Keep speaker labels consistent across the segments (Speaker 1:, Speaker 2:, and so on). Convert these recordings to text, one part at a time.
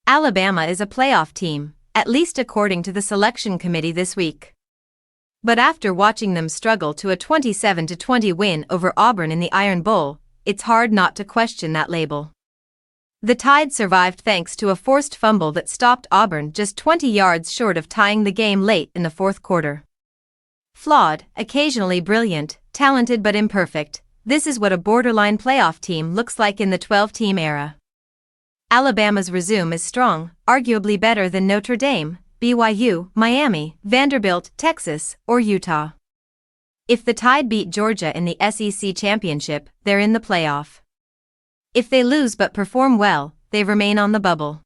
Speaker 1: Alabama is a playoff team, at least according to the selection committee this week. But after watching them struggle to a 27-20 win over Auburn in the Iron Bowl, it's hard not to question that label. The Tide survived thanks to a forced fumble that stopped Auburn just 20 yards short of tying the game late in the fourth quarter. Flawed, occasionally brilliant, talented but imperfect, this is what a borderline playoff team looks like in the 12-team era. Alabama's resume is strong, arguably better than Notre Dame, BYU, Miami, Vanderbilt, Texas, or Utah. If the Tide beat Georgia in the SEC championship, they're in the playoff. If they lose but perform well, they remain on the bubble.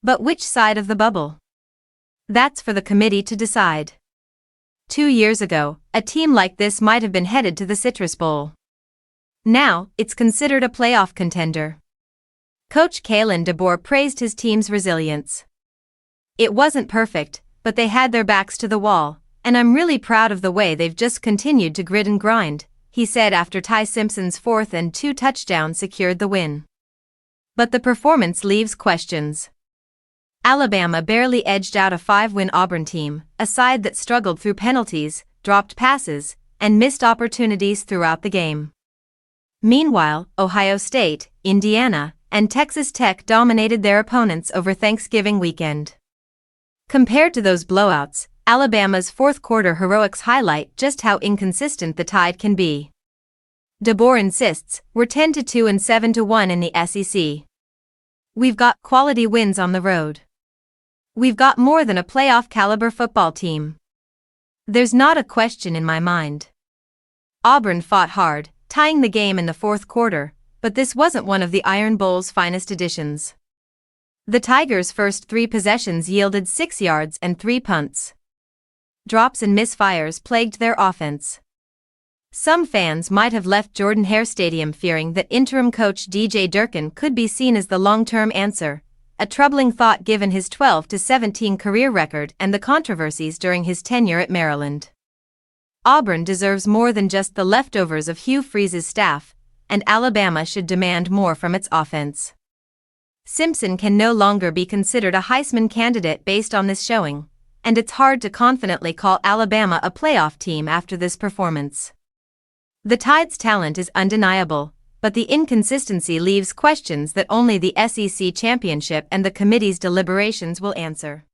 Speaker 1: But which side of the bubble? That's for the committee to decide. 2 years ago, a team like this might have been headed to the Citrus Bowl. Now, it's considered a playoff contender. Coach Kalen DeBoer praised his team's resilience. It wasn't perfect, but they had their backs to the wall, and I'm really proud of the way they've just continued to grit and grind, he said after Simpson's 4th and 2 touchdowns secured the win. But the performance leaves questions. Alabama barely edged out a 5-win Auburn team, a side that struggled through penalties, dropped passes, and missed opportunities throughout the game. Meanwhile, Ohio State, Indiana, and Texas Tech dominated their opponents over Thanksgiving weekend. Compared to those blowouts, Alabama's fourth-quarter heroics highlight just how inconsistent the Tide can be. DeBoer insists, we're 10-2 and 7-1 in the SEC. We've got quality wins on the road. We've got more than a playoff-caliber football team. There's not a question in my mind. Auburn fought hard, tying the game in the fourth quarter, but this wasn't one of the Iron Bowl's finest editions. The Tigers' first 3 possessions yielded 6 yards and 3 punts. Drops and misfires plagued their offense. Some fans might have left Jordan-Hare Stadium fearing that interim coach DJ Durkin could be seen as the long-term answer, a troubling thought given his 12-17 career record and the controversies during his tenure at Maryland. Auburn deserves more than just the leftovers of Hugh Freeze's staff, and Alabama should demand more from its offense. Simpson can no longer be considered a Heisman candidate based on this showing, and it's hard to confidently call Alabama a playoff team after this performance. The Tide's talent is undeniable, but the inconsistency leaves questions that only the SEC championship and the committee's deliberations will answer.